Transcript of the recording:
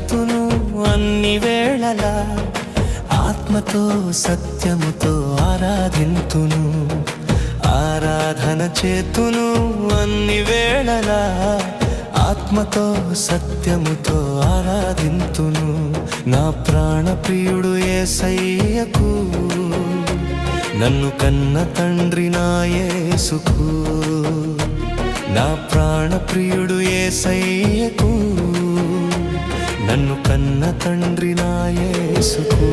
చేతును అన్ని వేళలా ఆత్మతో సత్యముతో ఆరాధింతును. ఆరాధన చేతును అన్ని వేళలా ఆత్మతో సత్యముతో ఆరాధింతును. నా ప్రాణ ప్రియుడు యేసయ్యకు, నన్ను కన్న తండ్రి నా యేసుకు. నా ప్రాణ ప్రియుడు యేసయ్యకు, నన్ను కన్న తండ్రి నా యేసుకు.